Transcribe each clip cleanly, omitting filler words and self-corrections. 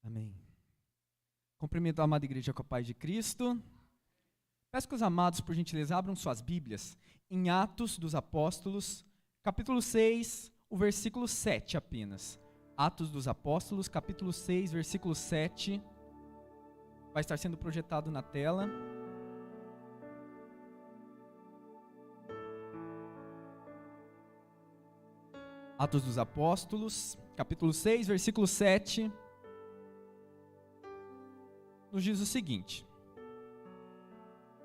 Amém. Cumprimento a amada igreja com a paz de Cristo. Peço que os amados, por gentileza, abram suas Bíblias em Atos dos Apóstolos, capítulo 6, o versículo 7 apenas. Atos dos Apóstolos, capítulo 6, versículo 7. Vai estar sendo projetado na tela. Atos dos Apóstolos, capítulo 6, versículo 7. Nos diz o seguinte: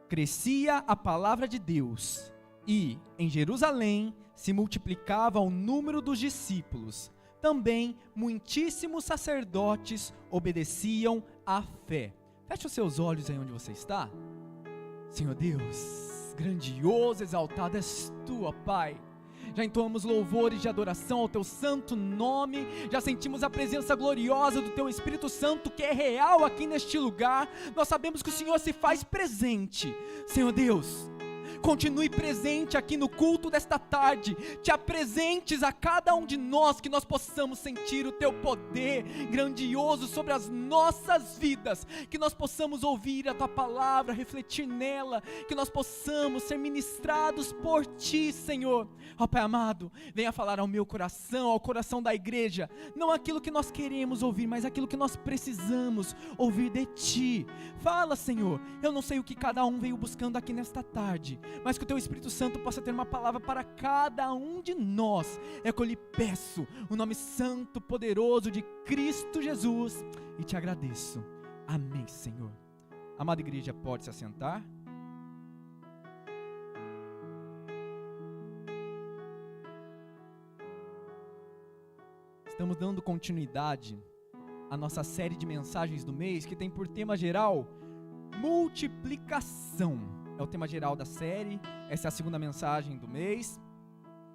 crescia a palavra de Deus e, em Jerusalém, se multiplicava o número dos discípulos. Também muitíssimos sacerdotes obedeciam à fé. Feche os seus olhos aí onde você está. Senhor Deus, grandioso, exaltado és tu, ó Pai. Já entoamos louvores de adoração ao teu santo nome, já sentimos a presença gloriosa do teu Espírito Santo que é real aqui neste lugar. Nós sabemos que o Senhor se faz presente. Senhor Deus, continue presente aqui no culto desta tarde, te apresentes a cada um de nós, que nós possamos sentir o teu poder grandioso sobre as nossas vidas, que nós possamos ouvir a tua palavra, refletir nela, que nós possamos ser ministrados por ti, Senhor. Ó Pai amado, venha falar ao meu coração, ao coração da igreja, não aquilo que nós queremos ouvir, mas aquilo que nós precisamos ouvir de ti. Fala, Senhor, eu não sei o que cada um veio buscando aqui nesta tarde, mas que o teu Espírito Santo possa ter uma palavra para cada um de nós. É que eu lhe peço, o nome santo, poderoso de Cristo Jesus, e te agradeço. Amém, Senhor. Amada igreja, pode se assentar. Estamos dando continuidade à nossa série de mensagens do mês, que tem por tema geral multiplicação. É o tema geral da série, essa é a segunda mensagem do mês.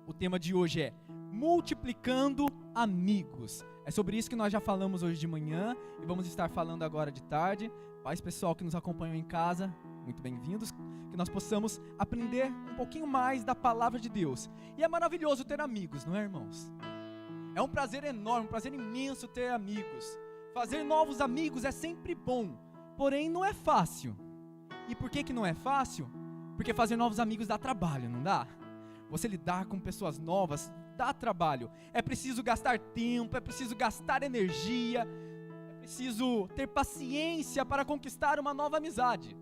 O tema de hoje é multiplicando amigos. É sobre isso que nós já falamos hoje de manhã e vamos estar falando agora de tarde. Pais, pessoal que nos acompanham em casa, muito bem-vindos. Que nós possamos aprender um pouquinho mais da palavra de Deus. E é maravilhoso ter amigos, não é, irmãos? É um prazer enorme, um prazer imenso ter amigos. Fazer novos amigos é sempre bom, porém não é fácil. E por que não é fácil? Porque fazer novos amigos dá trabalho, não dá? Você lidar com pessoas novas dá trabalho. É preciso gastar tempo, é preciso gastar energia, é preciso ter paciência para conquistar uma nova amizade.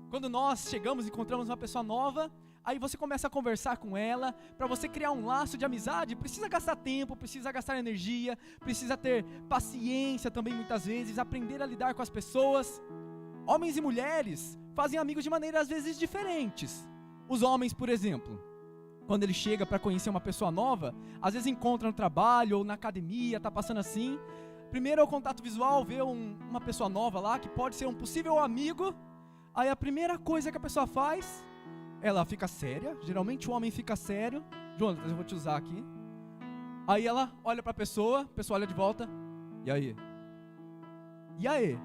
Quando nós chegamos e encontramos uma pessoa nova, aí você começa a conversar com ela. Para você criar um laço de amizade, precisa gastar tempo, precisa gastar energia, precisa ter paciência também muitas vezes, aprender a lidar com as pessoas. Homens e mulheres fazem amigos de maneiras às vezes diferentes. Os homens, por exemplo, quando ele chega para conhecer uma pessoa nova, às vezes encontra no trabalho ou na academia, tá passando assim. Primeiro é o contato visual, vê uma pessoa nova lá, que pode ser um possível amigo. Aí a primeira coisa que a pessoa faz, ela fica séria. Geralmente o homem fica sério. Jonas, eu vou te usar aqui. Aí ela olha para a pessoa olha de volta. E aí? E aí?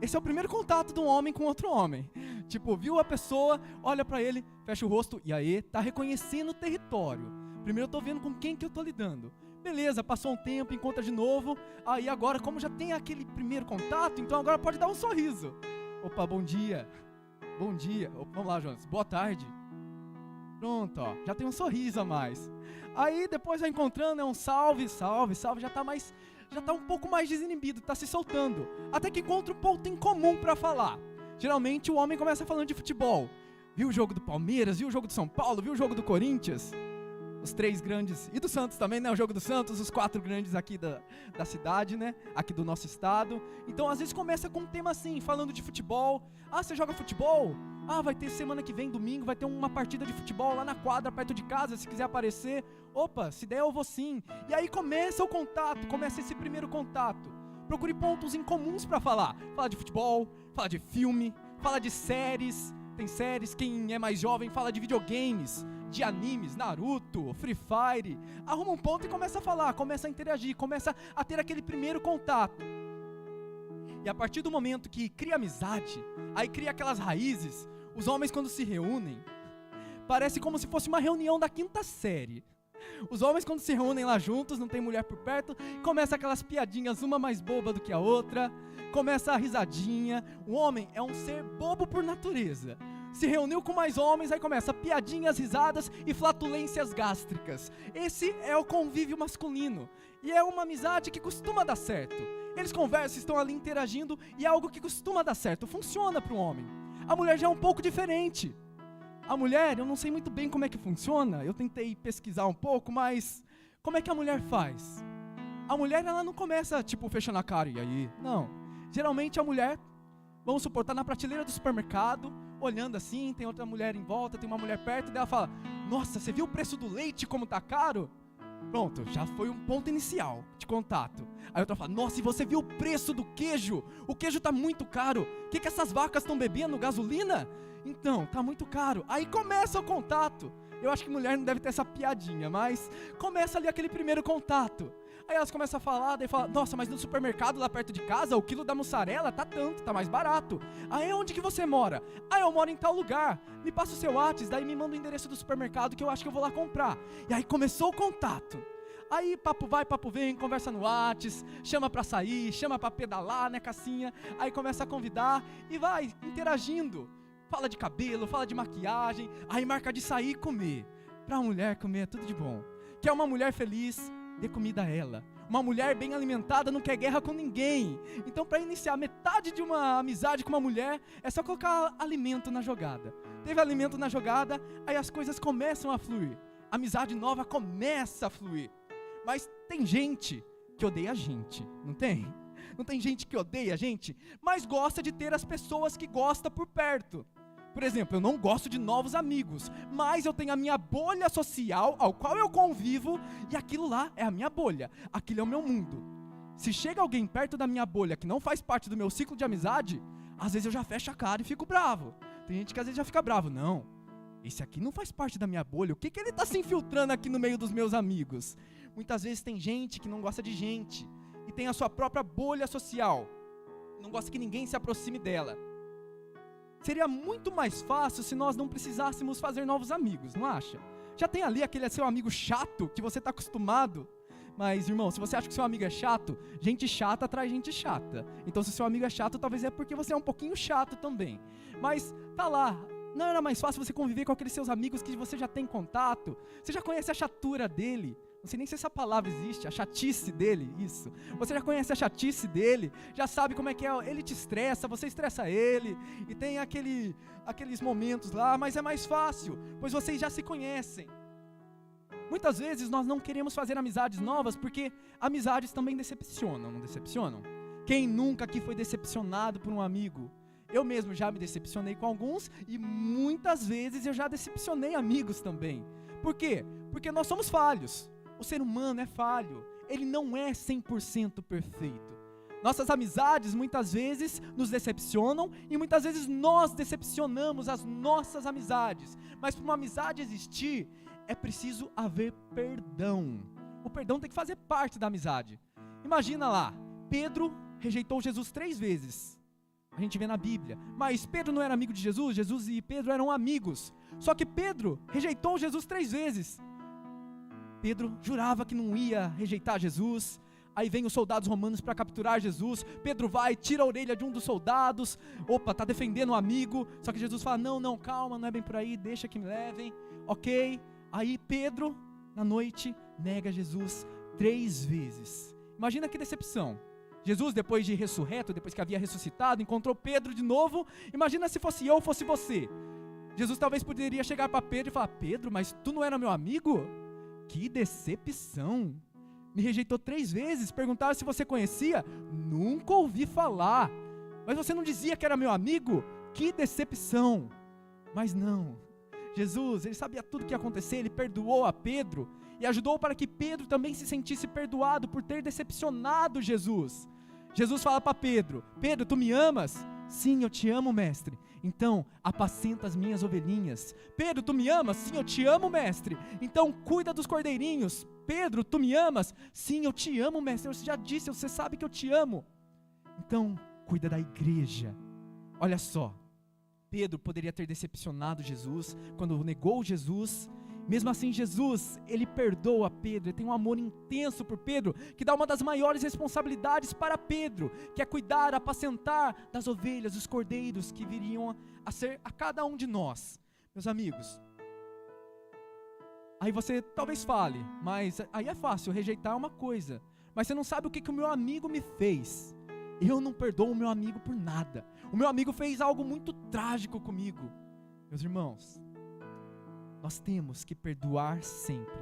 Esse é o primeiro contato de um homem com outro homem. Tipo, viu a pessoa, olha pra ele, fecha o rosto, e aí, tá reconhecendo o território. Primeiro eu tô vendo com quem que eu tô lidando. Beleza, passou um tempo, encontra de novo. Aí agora, como já tem aquele primeiro contato, então agora pode dar um sorriso. Opa, bom dia. Bom dia. Opa, vamos lá, Jonas. Boa tarde. Pronto, ó, já tem um sorriso a mais. Aí depois vai encontrando, é um salve, salve, salve, já tá um pouco mais desinibido, tá se soltando. Até que encontra um ponto em comum para falar. Geralmente o homem começa falando de futebol. Viu o jogo do Palmeiras, viu o jogo do São Paulo, viu o jogo do Corinthians? Os três grandes, e do Santos também, né? O jogo do Santos, os quatro grandes aqui da cidade, né? Aqui do nosso estado. Então às vezes começa com um tema assim, falando de futebol. Ah, você joga futebol? Ah, vai ter semana que vem, domingo, vai ter uma partida de futebol lá na quadra, perto de casa, se quiser aparecer. Opa, se der eu vou sim. E aí começa o contato, começa esse primeiro contato. Procure pontos em comuns para falar. Fala de futebol, fala de filme, fala de séries. Tem séries, quem é mais jovem fala de videogames, de animes, Naruto, Free Fire. Arruma um ponto e começa a falar, começa a interagir, começa a ter aquele primeiro contato. E a partir do momento que cria amizade, aí cria aquelas raízes. Os homens quando se reúnem, parece como se fosse uma reunião da quinta série. Os homens, quando se reúnem lá juntos, não tem mulher por perto, começa aquelas piadinhas, uma mais boba do que a outra, começa a risadinha. O homem é um ser bobo por natureza. Se reuniu com mais homens, aí começa piadinhas, risadas e flatulências gástricas. Esse é o convívio masculino. E é uma amizade que costuma dar certo. Eles conversam, estão ali interagindo, e é algo que costuma dar certo, funciona para o homem. A mulher já é um pouco diferente. A mulher, eu não sei muito bem como é que funciona, eu tentei pesquisar um pouco, mas como é que a mulher faz? A mulher, ela não começa, tipo, fechando a cara, e aí? Não. Geralmente a mulher, vamos supor, tá na prateleira do supermercado, olhando assim, tem outra mulher em volta, tem uma mulher perto, daí ela fala, nossa, você viu o preço do leite como tá caro? Pronto, já foi um ponto inicial de contato. Aí outra fala, nossa, e você viu o preço do queijo? O queijo tá muito caro. O que essas vacas estão bebendo? Gasolina? Então, tá muito caro. Aí começa o contato. Eu acho que mulher não deve ter essa piadinha, mas começa ali aquele primeiro contato. Aí elas começam a falar, daí fala, nossa, mas no supermercado lá perto de casa, o quilo da mussarela tá tanto, tá mais barato. Aí onde que você mora? Ah, eu moro em tal lugar. Me passa o seu WhatsApp, daí me manda o endereço do supermercado que eu acho que eu vou lá comprar. E aí começou o contato. Aí papo vai, papo vem, conversa no WhatsApp, chama pra sair, chama pra pedalar, né, Cassinha? Aí começa a convidar e vai interagindo. Fala de cabelo, fala de maquiagem, aí marca de sair e comer. Pra mulher comer é tudo de bom. Quer uma mulher feliz? Dê comida a ela. Uma mulher bem alimentada não quer guerra com ninguém. Então, para iniciar metade de uma amizade com uma mulher, é só colocar alimento na jogada. Teve alimento na jogada, aí as coisas começam a fluir. A amizade nova começa a fluir. Mas tem gente que odeia a gente, não tem? Não tem gente que odeia a gente, mas gosta de ter as pessoas que gosta por perto. Por exemplo, eu não gosto de novos amigos, mas eu tenho a minha bolha social ao qual eu convivo e aquilo lá é a minha bolha, aquilo é o meu mundo. Se chega alguém perto da minha bolha que não faz parte do meu ciclo de amizade, às vezes eu já fecho a cara e fico bravo. Tem gente que às vezes já fica bravo, não, esse aqui não faz parte da minha bolha, o que ele está se infiltrando aqui no meio dos meus amigos? Muitas vezes tem gente que não gosta de gente e tem a sua própria bolha social, não gosta que ninguém se aproxime dela. Seria muito mais fácil se nós não precisássemos fazer novos amigos, não acha? Já tem ali aquele seu amigo chato que você está acostumado. Mas, irmão, se você acha que seu amigo é chato, gente chata atrai gente chata. Então, se seu amigo é chato, talvez é porque você é um pouquinho chato também. Mas, tá lá, não era mais fácil você conviver com aqueles seus amigos que você já tem contato? Você já conhece a chatura dele? Não sei nem se essa palavra existe, a chatice dele, isso. Você já conhece a chatice dele, já sabe como é que é, ele te estressa, você estressa ele, e tem aqueles momentos lá, mas é mais fácil, pois vocês já se conhecem. Muitas vezes nós não queremos fazer amizades novas, porque amizades também decepcionam, não decepcionam? Quem nunca aqui foi decepcionado por um amigo? Eu mesmo já me decepcionei com alguns, e muitas vezes eu já decepcionei amigos também. Por quê? Porque nós somos falhos. O ser humano é falho, ele não é 100% perfeito. Nossas amizades muitas vezes nos decepcionam e muitas vezes nós decepcionamos as nossas amizades. Mas para uma amizade existir, é preciso haver perdão. O perdão tem que fazer parte da amizade. Imagina lá, Pedro rejeitou Jesus 3 vezes. A gente vê na Bíblia. Mas Pedro não era amigo de Jesus, Jesus e Pedro eram amigos. Só que Pedro rejeitou Jesus 3 vezes. Pedro jurava que não ia rejeitar Jesus, aí vem os soldados romanos para capturar Jesus, Pedro vai, tira a orelha de um dos soldados, opa, está defendendo um amigo, só que Jesus fala, não, calma, não é bem por aí, deixa que me levem, ok, aí Pedro, na noite, nega Jesus 3 vezes, imagina que decepção. Jesus, depois de ressurreto, depois que havia ressuscitado, encontrou Pedro de novo, imagina se fosse eu ou fosse você, Jesus talvez poderia chegar para Pedro e falar, Pedro, mas tu não era meu amigo? Que decepção, me rejeitou 3 vezes, perguntaram se você conhecia, nunca ouvi falar, mas você não dizia que era meu amigo? Que decepção, mas não, Jesus, ele sabia tudo o que ia acontecer, ele perdoou a Pedro, e ajudou para que Pedro também se sentisse perdoado por ter decepcionado Jesus. Jesus fala para Pedro, Pedro, tu me amas? Sim, eu te amo, mestre. Então, apacenta as minhas ovelhinhas. Pedro, tu me amas? Sim, eu te amo, mestre. Então, cuida dos cordeirinhos. Pedro, tu me amas? Sim, eu te amo, mestre. Eu já disse, você sabe que eu te amo. Então, cuida da igreja. Olha só, Pedro poderia ter decepcionado Jesus quando negou Jesus Mesmo assim, Jesus, ele perdoa Pedro, ele tem um amor intenso por Pedro, que dá uma das maiores responsabilidades para Pedro, que é cuidar, apacentar das ovelhas, dos cordeiros que viriam a ser a cada um de nós. Meus amigos, aí você talvez fale, mas aí é fácil, rejeitar é uma coisa, mas você não sabe o que o meu amigo me fez. Eu não perdoo o meu amigo por nada. O meu amigo fez algo muito trágico comigo. Meus irmãos, nós temos que perdoar sempre.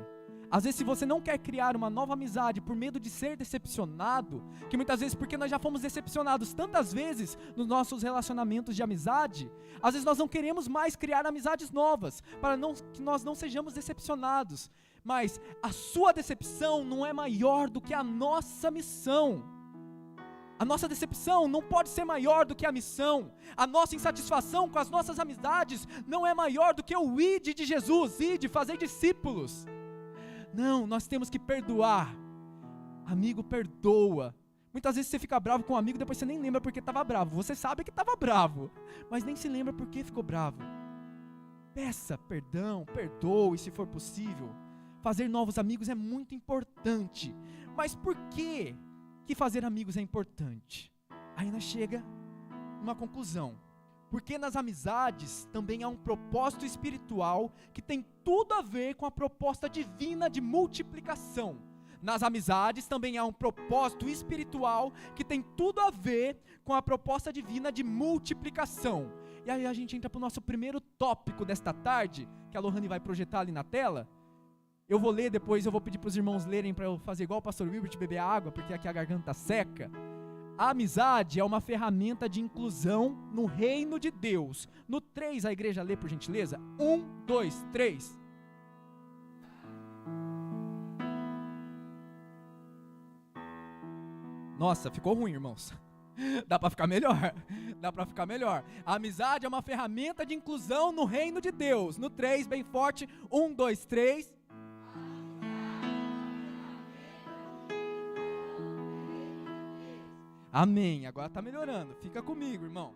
Às vezes, se você não quer criar uma nova amizade por medo de ser decepcionado, que muitas vezes porque nós já fomos decepcionados tantas vezes nos nossos relacionamentos de amizade, às vezes nós não queremos mais criar amizades novas, para que nós não sejamos decepcionados. Mas a sua decepção não é maior do que a nossa missão. A nossa decepção não pode ser maior do que a missão. A nossa insatisfação com as nossas amizades não é maior do que o ide de Jesus, ide, fazer discípulos. Não, nós temos que perdoar. Amigo, perdoa. Muitas vezes você fica bravo com um amigo, depois você nem lembra porque estava bravo. Você sabe que estava bravo, mas nem se lembra porque ficou bravo. Peça perdão, perdoe se for possível. Fazer novos amigos é muito importante. Mas por quê que fazer amigos é importante? Aí nós chega uma conclusão. Porque nas amizades também há um propósito espiritual que tem tudo a ver com a proposta divina de multiplicação. Nas amizades também há um propósito espiritual que tem tudo a ver com a proposta divina de multiplicação. E aí a gente entra para o nosso primeiro tópico desta tarde, que a Lohane vai projetar ali na tela. Eu vou ler depois, eu vou pedir para os irmãos lerem para eu fazer igual o pastor Wilbert, beber água, porque aqui a garganta seca. A amizade é uma ferramenta de inclusão no reino de Deus. No 3, a igreja lê por gentileza. 1, 2, 3. Nossa, ficou ruim, irmãos. Dá para ficar melhor. Dá para ficar melhor. A amizade é uma ferramenta de inclusão no reino de Deus. No 3, bem forte. 1, 2, 3. Amém, agora está melhorando, fica comigo, irmão.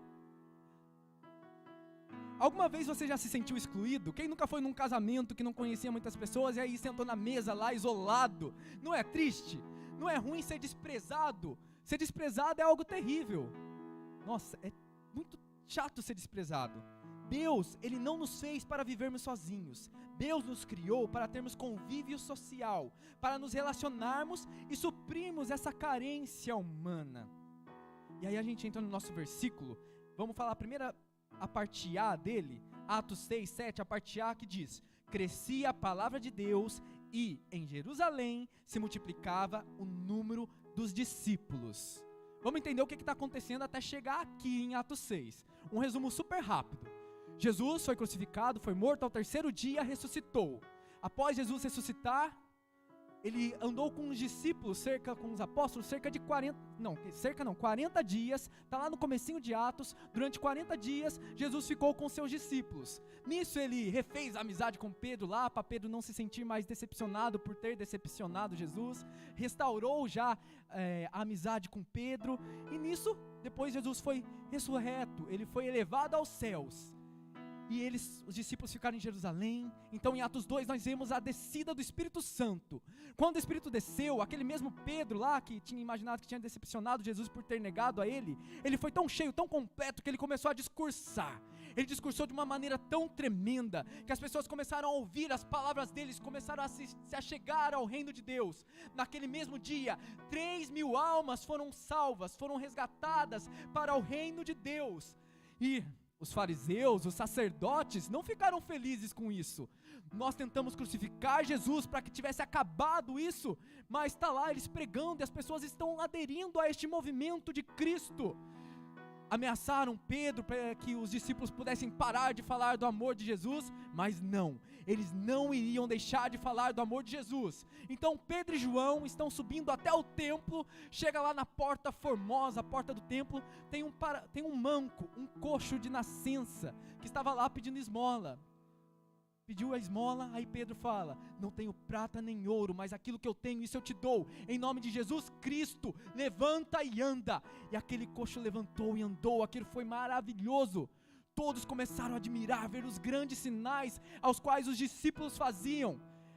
Alguma vez você já se sentiu excluído? Quem nunca foi num casamento que não conhecia muitas pessoas e aí sentou na mesa lá, isolado? Não é triste? Não é ruim ser desprezado? Ser desprezado é algo terrível. Nossa, é muito chato ser desprezado. Deus, Ele não nos fez para vivermos sozinhos. Deus nos criou para termos convívio social, para nos relacionarmos e suprirmos essa carência humana. E aí a gente entra no nosso versículo, vamos falar a primeira, a parte A dele, Atos 6, 7, a parte A que diz: crescia a palavra de Deus e em Jerusalém se multiplicava o número dos discípulos. Vamos entender o que está acontecendo até chegar aqui em Atos 6, um resumo super rápido. Jesus foi crucificado, foi morto, ao terceiro dia ressuscitou. Após Jesus ressuscitar, ele andou com os discípulos, com os apóstolos, cerca de 40 dias, está lá no comecinho de Atos. Durante 40 dias, Jesus ficou com seus discípulos. Nisso ele refez a amizade com Pedro lá, para Pedro não se sentir mais decepcionado por ter decepcionado Jesus. Restaurou já a amizade com Pedro, e nisso, depois Jesus foi ressurreto, ele foi elevado aos céus. E os discípulos ficaram em Jerusalém. Então em Atos 2 nós vemos a descida do Espírito Santo. Quando o Espírito desceu, aquele mesmo Pedro lá, que tinha imaginado que tinha decepcionado Jesus por ter negado a ele foi tão cheio, tão completo, que ele começou a discursar. Ele discursou de uma maneira tão tremenda, que as pessoas começaram a ouvir as palavras deles, começaram a se achegar ao reino de Deus. Naquele mesmo dia, 3.000 almas foram salvas, foram resgatadas para o reino de Deus. E os fariseus, os sacerdotes não ficaram felizes com isso. Nós tentamos crucificar Jesus para que tivesse acabado isso, mas está lá eles pregando e as pessoas estão aderindo a este movimento de Cristo. Ameaçaram Pedro para que os discípulos pudessem parar de falar do amor de Jesus, mas não, eles não iriam deixar de falar do amor de Jesus. Então Pedro e João estão subindo até o templo, chega lá na porta formosa, a porta do templo, tem um manco, um coxo de nascença, que estava lá pedindo esmola. Pediu a esmola, aí Pedro fala: não tenho prata nem ouro, mas aquilo que eu tenho, isso eu te dou, em nome de Jesus Cristo, levanta e anda. E aquele coxo levantou e andou, aquilo foi maravilhoso. todos começaram a admirar, ver os grandes sinais aos quais os discípulos faziam.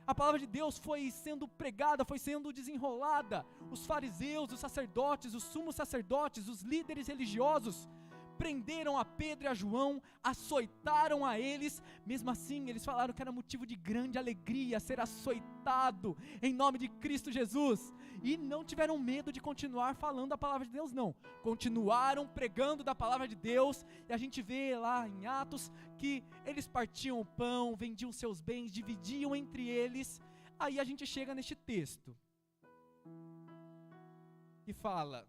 A palavra de Deus foi sendo pregada, foi sendo desenrolada. Os fariseus, os sacerdotes, os sumos sacerdotes, os líderes religiosos prenderam a Pedro e a João, açoitaram a eles. Mesmo assim, eles falaram que era motivo de grande alegria ser açoitado em nome de Cristo Jesus. E não tiveram medo de continuar falando a palavra de Deus, não. Continuaram pregando da palavra de Deus. E a gente vê lá em Atos que eles partiam o pão, vendiam seus bens, dividiam entre eles. Aí a gente chega neste texto que fala: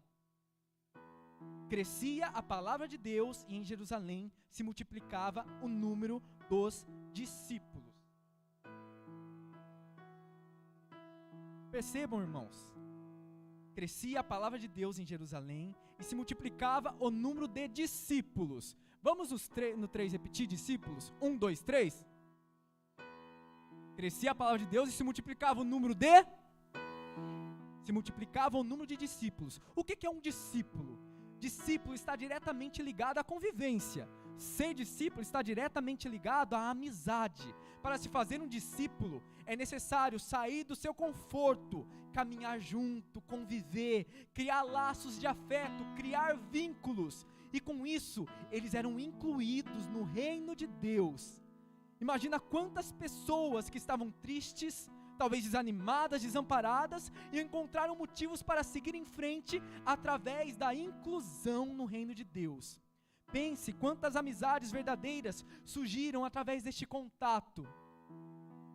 crescia a palavra de Deus e em Jerusalém se multiplicava o número dos discípulos. Percebam, irmãos, crescia a palavra de Deus em Jerusalém e se multiplicava o número de discípulos. Vamos no 3 repetir discípulos? 1, 2, 3. Crescia a palavra de Deus e se multiplicava o número de... Se multiplicava o número de discípulos. O que é um discípulo? Discípulo está diretamente ligado à convivência. Ser discípulo está diretamente ligado à amizade. Para se fazer um discípulo, é necessário sair do seu conforto, caminhar junto, conviver, criar laços de afeto, criar vínculos. E com isso, eles eram incluídos no reino de Deus. Imagina quantas pessoas que estavam tristes, talvez desanimadas, desamparadas, e encontraram motivos para seguir em frente através da inclusão no reino de Deus. Pense quantas amizades verdadeiras surgiram através deste contato.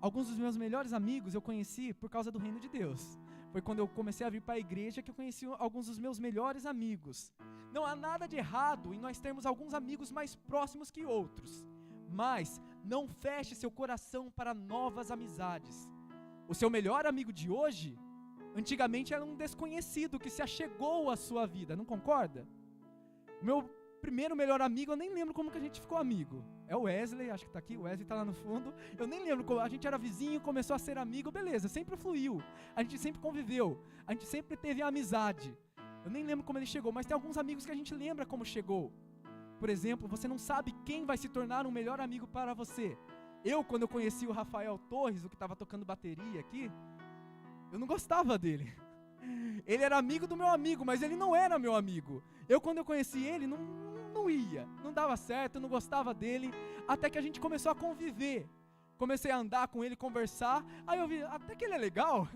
Alguns dos meus melhores amigos eu conheci por causa do reino de Deus. Foi quando eu comecei a vir para a igreja que eu conheci alguns dos meus melhores amigos. Não há nada de errado em nós termos alguns amigos mais próximos que outros, mas não feche seu coração para novas amizades. O seu melhor amigo de hoje, antigamente era um desconhecido que se achegou à sua vida, não concorda? Meu primeiro melhor amigo, eu nem lembro como que a gente ficou amigo. É o Wesley, acho que está aqui, o Wesley está lá no fundo. Eu nem lembro como, a gente era vizinho, começou a ser amigo, beleza, sempre fluiu. A gente sempre conviveu, a gente sempre teve amizade. Eu nem lembro como ele chegou, mas tem alguns amigos que a gente lembra como chegou. Por exemplo, você não sabe quem vai se tornar um melhor amigo para você. Quando eu conheci o Rafael Torres, o que estava tocando bateria aqui, eu não gostava dele. Ele era amigo do meu amigo, mas ele não era meu amigo. Quando eu conheci ele, não ia, não dava certo, eu não gostava dele, até que a gente começou a conviver. Comecei a andar com ele, conversar, aí eu vi, até que ele é legal,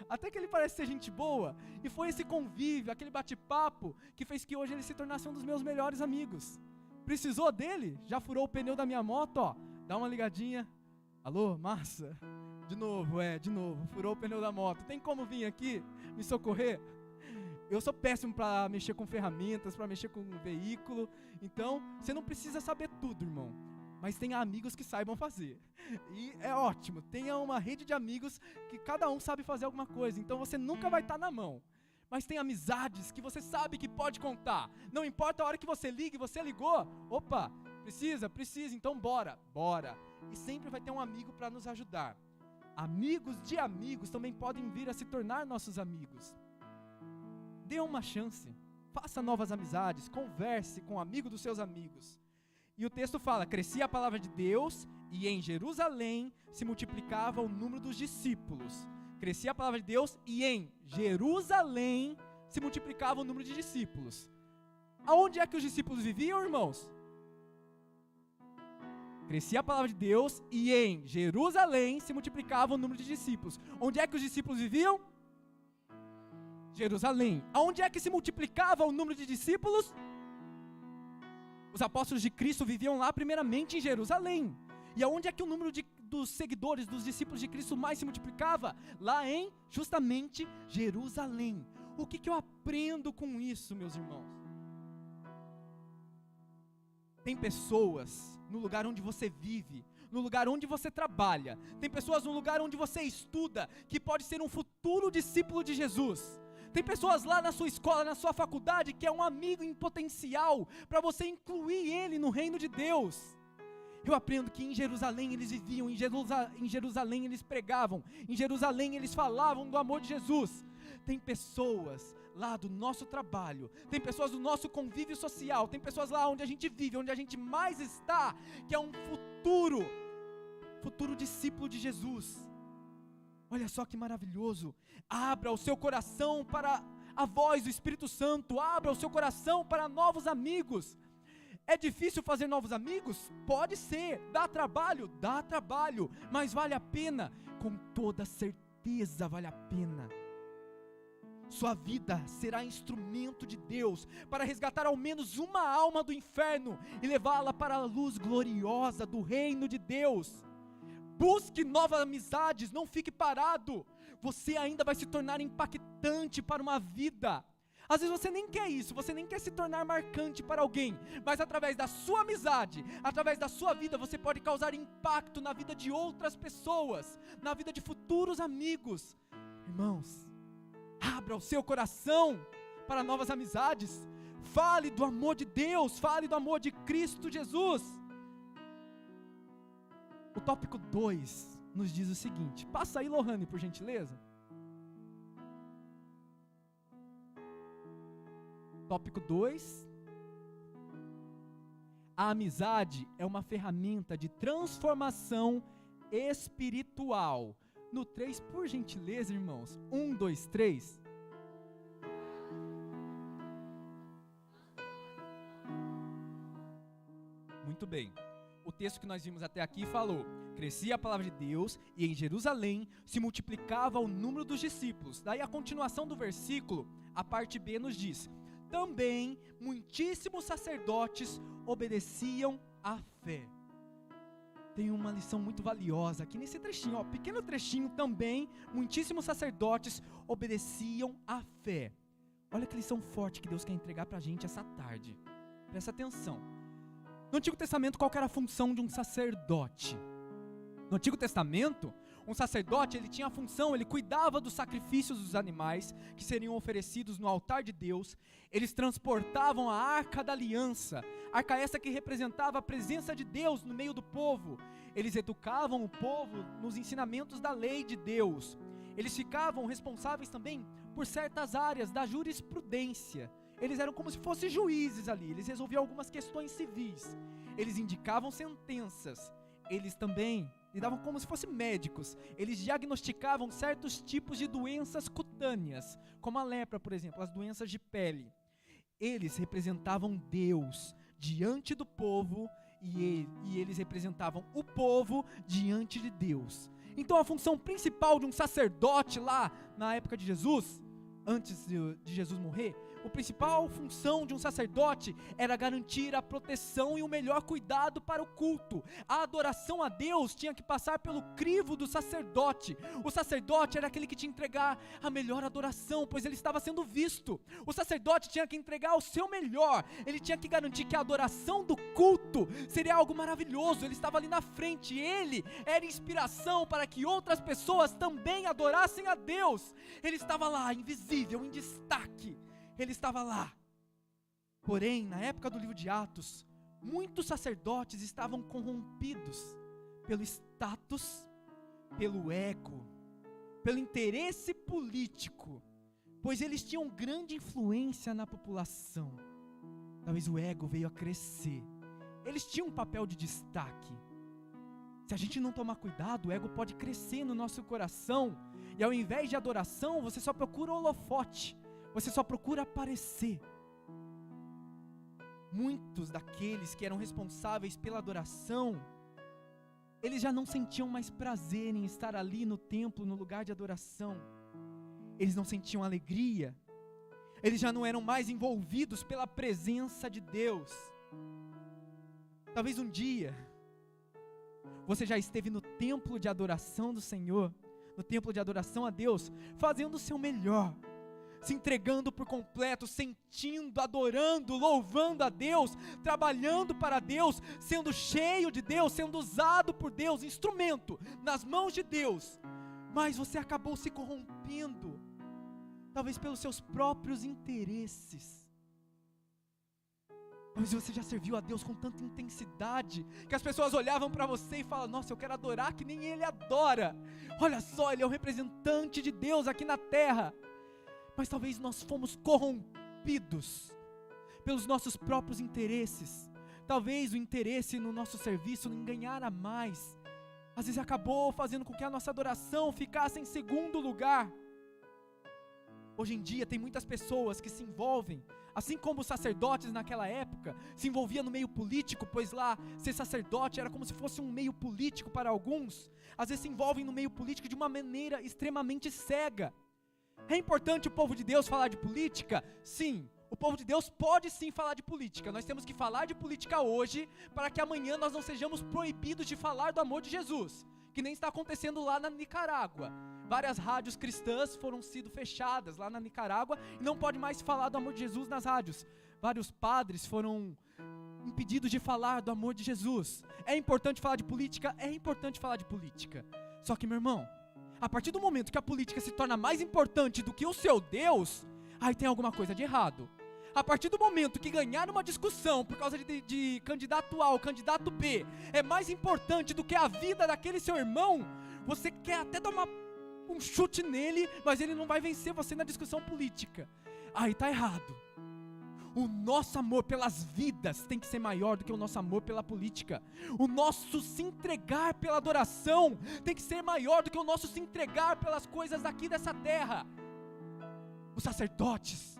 até que ele parece ser gente boa. E foi esse convívio, aquele bate-papo, que fez que hoje ele se tornasse um dos meus melhores amigos. Precisou dele? Já furou o pneu da minha moto, ó. Dá uma ligadinha. Alô, massa? De novo, furou o pneu da moto. Tem como vir aqui me socorrer? Eu sou péssimo para mexer com ferramentas, para mexer com veículo. Então, você não precisa saber tudo, irmão. Mas tenha amigos que saibam fazer. E é ótimo. Tenha uma rede de amigos que cada um sabe fazer alguma coisa. Então, você nunca vai estar na mão. Mas tem amizades que você sabe que pode contar. Não importa a hora que você ligue, você ligou. Opa! Precisa, então bora. E sempre vai ter um amigo para nos ajudar. Amigos de amigos também podem vir a se tornar nossos amigos. Dê uma chance, faça novas amizades, converse com um amigo dos seus amigos. E o texto fala, crescia a palavra de Deus e em Jerusalém se multiplicava o número dos discípulos. Crescia a palavra de Deus e em Jerusalém se multiplicava o número de discípulos. Aonde é que os discípulos viviam, irmãos? Crescia a palavra de Deus e em Jerusalém se multiplicava o número de discípulos. Onde é que os discípulos viviam? Jerusalém. Aonde é que se multiplicava o número de discípulos? Os apóstolos de Cristo viviam lá primeiramente em Jerusalém. E aonde é que o número dos seguidores, dos discípulos de Cristo mais se multiplicava? Lá em, justamente, Jerusalém. O que eu aprendo com isso, meus irmãos? Tem pessoas no lugar onde você vive, no lugar onde você trabalha, tem pessoas no lugar onde você estuda, que pode ser um futuro discípulo de Jesus. Tem pessoas lá na sua escola, na sua faculdade, que é um amigo em potencial, para você incluir ele no reino de Deus. Eu aprendo que em Jerusalém eles viviam, em Jerusalém eles pregavam, em Jerusalém eles falavam do amor de Jesus. Tem pessoas lá do nosso trabalho, tem pessoas do nosso convívio social, tem pessoas lá onde a gente vive, onde a gente mais está, que é um futuro discípulo de Jesus. Olha só que maravilhoso. Abra o seu coração para a voz do Espírito Santo, abra o seu coração para novos amigos. É difícil fazer novos amigos? Pode ser, dá trabalho, mas vale a pena, com toda certeza vale a pena. Sua vida será instrumento de Deus para resgatar ao menos uma alma do inferno e levá-la para a luz gloriosa do reino de Deus. Busque novas amizades, não fique parado. Você ainda vai se tornar impactante para uma vida. Às vezes você nem quer isso, você nem quer se tornar marcante para alguém, mas através da sua amizade, através da sua vida, você pode causar impacto na vida de outras pessoas, na vida de futuros amigos. Irmãos, abra o seu coração para novas amizades. Fale do amor de Deus, fale do amor de Cristo Jesus. O tópico 2 nos diz o seguinte, passa aí, Lohane, por gentileza. Tópico 2. A amizade é uma ferramenta de transformação espiritual. No 3, por gentileza, irmãos. 1, 2, 3. Muito bem. O texto que nós vimos até aqui falou: crescia a palavra de Deus e em Jerusalém se multiplicava o número dos discípulos. Daí a continuação do versículo, a parte B nos diz: também muitíssimos sacerdotes obedeciam à fé. Tem uma lição muito valiosa aqui nesse trechinho, pequeno trechinho. Também muitíssimos sacerdotes obedeciam à fé. Olha que lição forte que Deus quer entregar pra gente essa tarde. Presta atenção. No Antigo Testamento, qual era a função de um sacerdote? No Antigo Testamento, um sacerdote, ele tinha a função, ele cuidava dos sacrifícios dos animais que seriam oferecidos no altar de Deus. Eles transportavam a Arca da Aliança, arca essa que representava a presença de Deus no meio do povo. Eles educavam o povo nos ensinamentos da lei de Deus. Eles ficavam responsáveis também por certas áreas da jurisprudência. Eles eram como se fossem juízes ali, eles resolviam algumas questões civis, eles indicavam sentenças, eles também lidavam como se fossem médicos, eles diagnosticavam certos tipos de doenças cutâneas, como a lepra, por exemplo, as doenças de pele. Eles representavam Deus diante do povo e eles representavam o povo diante de Deus. Então a função principal de um sacerdote lá na época de Jesus, antes de Jesus morrer, a principal função de um sacerdote era garantir a proteção e o melhor cuidado para o culto. A adoração a Deus tinha que passar pelo crivo do sacerdote. O sacerdote era aquele que tinha que entregar a melhor adoração, pois ele estava sendo visto. O sacerdote tinha que entregar o seu melhor, ele tinha que garantir que a adoração do culto seria algo maravilhoso. Ele estava ali na frente, ele era inspiração para que outras pessoas também adorassem a Deus. Ele estava lá, invisível, em destaque. Ele estava lá. Porém, na época do livro de Atos, muitos sacerdotes estavam corrompidos pelo status, pelo ego, pelo interesse político, pois eles tinham grande influência na população. Talvez o ego veio a crescer. Eles tinham um papel de destaque. Se a gente não tomar cuidado, o ego pode crescer no nosso coração, e ao invés de adoração, você só procura holofote. Você só procura aparecer. Muitos daqueles que eram responsáveis pela adoração, eles já não sentiam mais prazer em estar ali no templo, no lugar de adoração. Eles não sentiam alegria. Eles já não eram mais envolvidos pela presença de Deus. Talvez um dia você já esteve no templo de adoração do Senhor, no templo de adoração a Deus, fazendo o seu melhor, se entregando por completo, sentindo, adorando, louvando a Deus, trabalhando para Deus, sendo cheio de Deus, sendo usado por Deus, instrumento nas mãos de Deus, mas você acabou se corrompendo, talvez pelos seus próprios interesses. Talvez você já serviu a Deus com tanta intensidade, que as pessoas olhavam para você e falavam: nossa, eu quero adorar que nem Ele adora, olha só, Ele é o representante de Deus aqui na terra. mas talvez nós fomos corrompidos pelos nossos próprios interesses. Talvez o interesse no nosso serviço em ganhar a mais, às vezes acabou fazendo com que a nossa adoração ficasse em segundo lugar. Hoje em dia tem muitas pessoas que se envolvem, assim como os sacerdotes naquela época, se envolviam no meio político, pois lá ser sacerdote era como se fosse um meio político para alguns. Às vezes se envolvem no meio político de uma maneira extremamente cega. É importante o povo de Deus falar de política? Sim. O povo de Deus pode sim falar de política. Nós temos que falar de política hoje, para que amanhã nós não sejamos proibidos de falar do amor de Jesus, que nem está acontecendo lá na Nicarágua. Várias rádios cristãs foram sido fechadas lá na Nicarágua, e não pode mais falar do amor de Jesus nas rádios. Vários padres foram impedidos de falar do amor de Jesus. É importante falar de política? É importante falar de política. Só que, meu irmão, a partir do momento que a política se torna mais importante do que o seu Deus, aí tem alguma coisa de errado. A partir do momento que ganhar uma discussão por causa de candidato A ou candidato B é mais importante do que a vida daquele seu irmão, você quer até dar um chute nele, mas ele não vai vencer você na discussão política. Aí está errado. O nosso amor pelas vidas tem que ser maior do que o nosso amor pela política. O nosso se entregar pela adoração tem que ser maior do que o nosso se entregar pelas coisas aqui dessa terra. Os sacerdotes,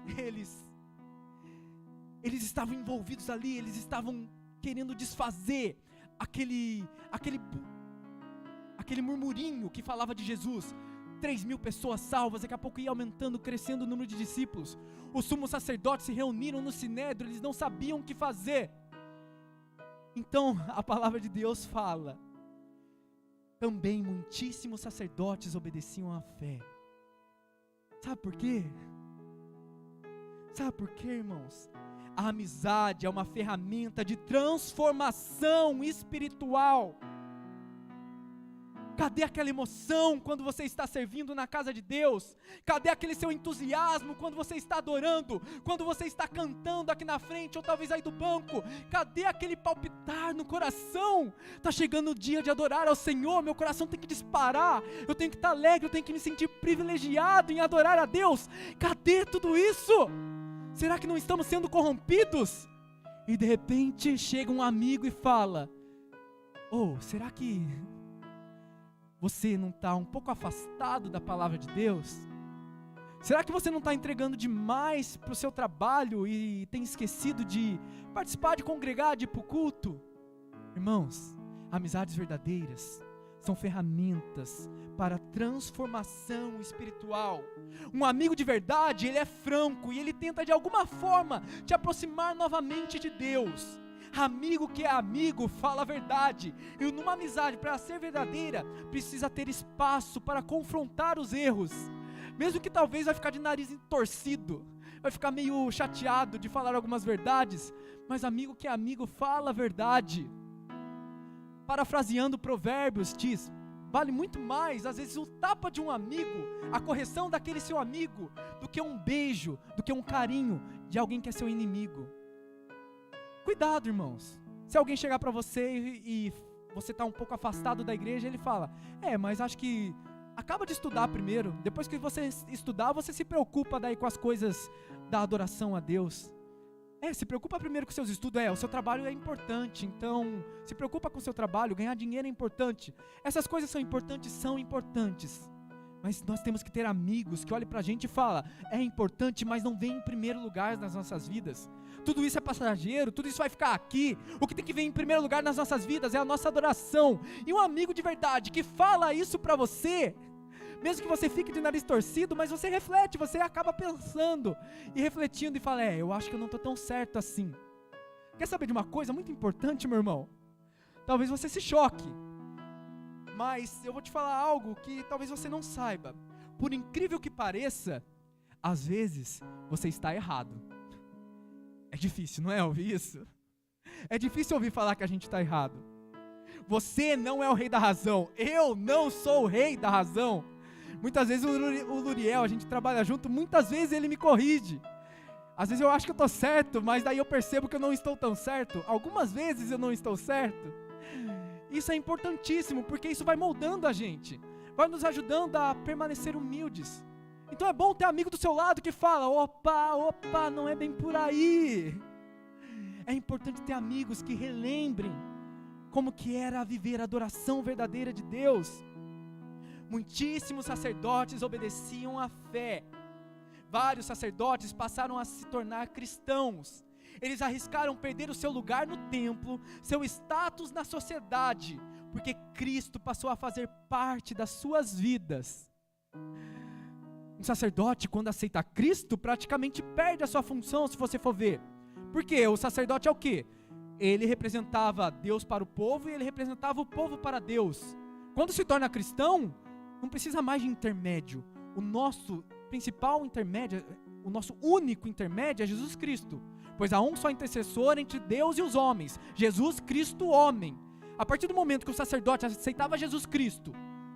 eles estavam envolvidos ali, eles estavam querendo desfazer aquele murmurinho que falava de Jesus. 3.000 pessoas salvas, daqui a pouco ia aumentando, crescendo o número de discípulos. Os sumos sacerdotes se reuniram no sinédrio, eles não sabiam o que fazer. Então a palavra de Deus fala: também muitíssimos sacerdotes obedeciam à fé. Sabe por quê? Sabe por quê, irmãos? A amizade é uma ferramenta de transformação espiritual. Cadê aquela emoção quando você está servindo na casa de Deus? Cadê aquele seu entusiasmo quando você está adorando? Quando você está cantando aqui na frente ou talvez aí do banco? Cadê aquele palpitar no coração? Está chegando o dia de adorar ao Senhor, meu coração tem que disparar, eu tenho que estar alegre, eu tenho que me sentir privilegiado em adorar a Deus. Cadê tudo isso? Será que não estamos sendo corrompidos? E de repente chega um amigo e fala: será que você não está um pouco afastado da palavra de Deus? Será que você não está entregando demais para o seu trabalho e tem esquecido de participar, de congregar, de ir para o culto? Irmãos, amizades verdadeiras são ferramentas para transformação espiritual. Um amigo de verdade, ele é franco e ele tenta de alguma forma te aproximar novamente de Deus. Amigo que é amigo fala a verdade, e numa amizade, para ser verdadeira, precisa ter espaço para confrontar os erros, mesmo que talvez vai ficar de nariz entorcido, vai ficar meio chateado de falar algumas verdades, mas amigo que é amigo fala a verdade. Parafraseando Provérbios, diz: vale muito mais, às vezes, o tapa de um amigo, a correção daquele seu amigo, do que um beijo, do que um carinho de alguém que é seu inimigo. Cuidado, irmãos. Se alguém chegar para você e você está um pouco afastado da igreja, ele fala: mas acho que acaba de estudar primeiro, depois que você estudar, você se preocupa daí com as coisas da adoração a Deus. Se preocupa primeiro com seus estudos, o seu trabalho é importante, então se preocupa com o seu trabalho, ganhar dinheiro é importante. Essas coisas são importantes, mas nós temos que ter amigos que olhem pra gente e falam: é importante, mas não vem em primeiro lugar nas nossas vidas. Tudo isso é passageiro, tudo isso vai ficar aqui. O que tem que vir em primeiro lugar nas nossas vidas é a nossa adoração. E um amigo de verdade que fala isso pra você, mesmo que você fique de nariz torcido, mas você reflete, você acaba pensando e refletindo e fala: eu acho que eu não estou tão certo assim. Quer saber de uma coisa muito importante, meu irmão? Talvez você se choque, mas eu vou te falar algo que talvez você não saiba. Por incrível que pareça, às vezes você está errado. É difícil, não é, ouvir isso? É difícil ouvir falar que a gente está errado. Você não é o rei da razão, eu não sou o rei da razão. Muitas vezes o Luriel, a gente trabalha junto, muitas vezes ele me corrige. Às vezes eu acho que eu estou certo, mas daí eu percebo que eu não estou tão certo. Algumas vezes eu não estou certo. Isso é importantíssimo, porque isso vai moldando a gente, vai nos ajudando a permanecer humildes. Então é bom ter amigo do seu lado que fala, opa, não é bem por aí. É importante ter amigos que relembrem como que era viver a adoração verdadeira de Deus. Muitíssimos sacerdotes obedeciam à fé. Vários sacerdotes passaram a se tornar cristãos. Eles arriscaram perder o seu lugar no templo, seu status na sociedade, porque Cristo passou a fazer parte das suas vidas. Um sacerdote, quando aceita Cristo, praticamente perde a sua função, se você for ver. Por quê? O sacerdote é o quê? Ele representava Deus para o povo e ele representava o povo para Deus. Quando se torna cristão, não precisa mais de intermédio. O nosso principal intermédio, o nosso único intermédio é Jesus Cristo. Pois há um só intercessor entre Deus e os homens, Jesus Cristo homem. A partir do momento que o sacerdote aceitava Jesus Cristo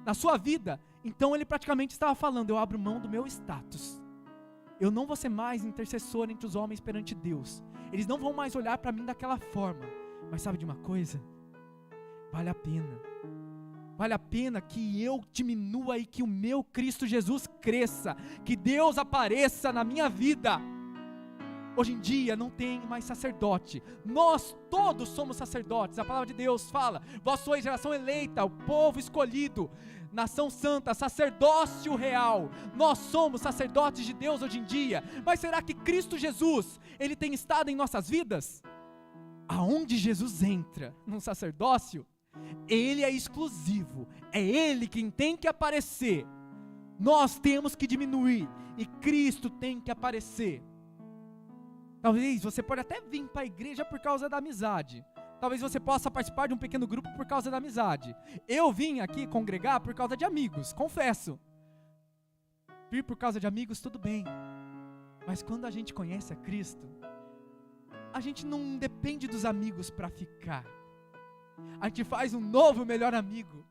na sua vida, então ele praticamente estava falando, eu abro mão do meu status. Eu não vou ser mais intercessor entre os homens perante Deus. Eles não vão mais olhar para mim daquela forma. Mas sabe de uma coisa? Vale a pena. Vale a pena que eu diminua e que o meu Cristo Jesus cresça. Que Deus apareça na minha vida. Hoje em dia não tem mais sacerdote. Nós todos somos sacerdotes. A palavra de Deus fala, vós sois geração eleita, o povo escolhido, nação santa, sacerdócio real. Nós somos sacerdotes de Deus hoje em dia. Mas será que Cristo Jesus, Ele tem estado em nossas vidas? Aonde Jesus entra num sacerdócio, Ele é exclusivo. É Ele quem tem que aparecer. Nós temos que diminuir e Cristo tem que aparecer. Talvez você pode até vir para a igreja por causa da amizade. Talvez você possa participar de um pequeno grupo por causa da amizade. Eu vim aqui congregar por causa de amigos, confesso. Vir por causa de amigos, tudo bem. Mas quando a gente conhece a Cristo, a gente não depende dos amigos para ficar. A gente faz um novo melhor amigo.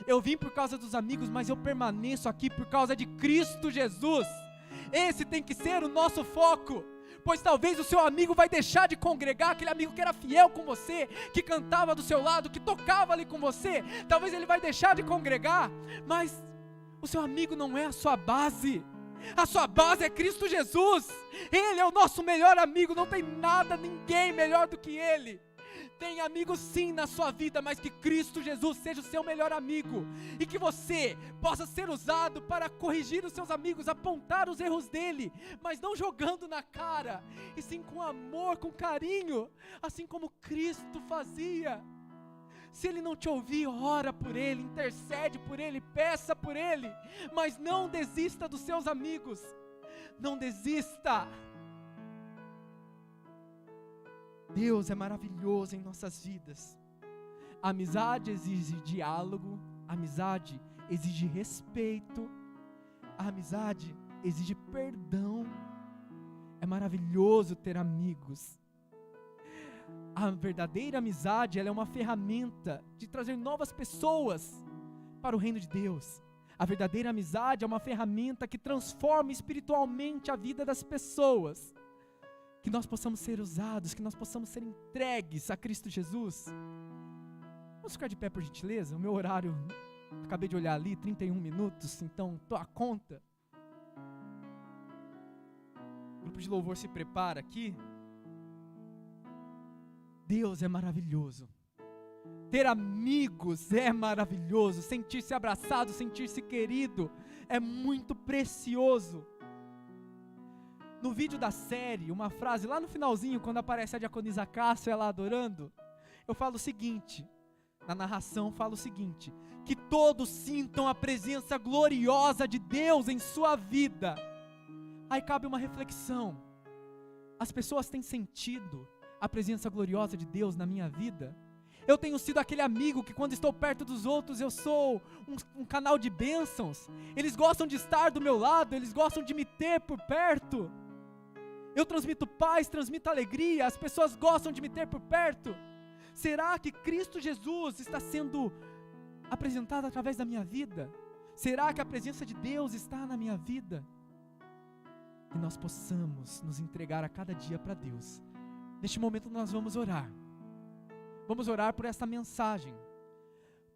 Eu vim por causa dos amigos, mas eu permaneço aqui por causa de Cristo Jesus. Esse tem que ser o nosso foco. Pois talvez o seu amigo vai deixar de congregar, aquele amigo que era fiel com você, que cantava do seu lado, que tocava ali com você, talvez ele vai deixar de congregar, mas o seu amigo não é a sua base. A sua base é Cristo Jesus. Ele é o nosso melhor amigo, não tem nada, ninguém melhor do que Ele. Tem amigos sim na sua vida, mas que Cristo Jesus seja o seu melhor amigo, e que você possa ser usado para corrigir os seus amigos, apontar os erros dele, mas não jogando na cara, e sim com amor, com carinho, assim como Cristo fazia. Se ele não te ouvir, ora por ele, intercede por ele, peça por ele, mas não desista dos seus amigos, não desista. Deus é maravilhoso em nossas vidas. A amizade exige diálogo, a amizade exige respeito, a amizade exige perdão. É maravilhoso ter amigos. A verdadeira amizade, ela é uma ferramenta de trazer novas pessoas para o reino de Deus. A verdadeira amizade é uma ferramenta que transforma espiritualmente a vida das pessoas. Que nós possamos ser usados, que nós possamos ser entregues a Cristo Jesus. Vamos ficar de pé por gentileza? O meu horário, acabei de olhar ali, 31 minutos, então estou à conta. O grupo de louvor se prepara aqui. Deus é maravilhoso. Ter amigos é maravilhoso. Sentir-se abraçado, sentir-se querido é muito precioso. No vídeo da série, uma frase lá no finalzinho, quando aparece a diaconisa Cássia, ela adorando, eu falo o seguinte, na narração falo o seguinte, que todos sintam a presença gloriosa de Deus em sua vida. Aí cabe uma reflexão, as pessoas têm sentido a presença gloriosa de Deus na minha vida? Eu tenho sido aquele amigo que quando estou perto dos outros eu sou um canal de bênçãos? Eles gostam de estar do meu lado, eles gostam de me ter por perto? Eu transmito paz, transmito alegria, as pessoas gostam de me ter por perto? Será que Cristo Jesus está sendo apresentado através da minha vida? Será que a presença de Deus está na minha vida? Que nós possamos nos entregar a cada dia para Deus. Neste momento nós vamos orar. Vamos orar por essa mensagem,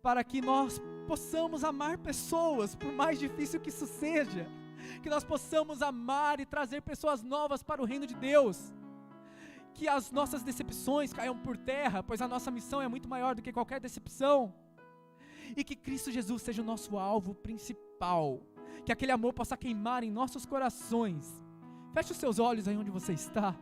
para que nós possamos amar pessoas, por mais difícil que isso seja. que nós possamos amar e trazer pessoas novas para o reino de Deus, que as nossas decepções caiam por terra, pois a nossa missão é muito maior do que qualquer decepção, e que Cristo Jesus seja o nosso alvo principal, que aquele amor possa queimar em nossos corações. Feche os seus olhos aí onde você está.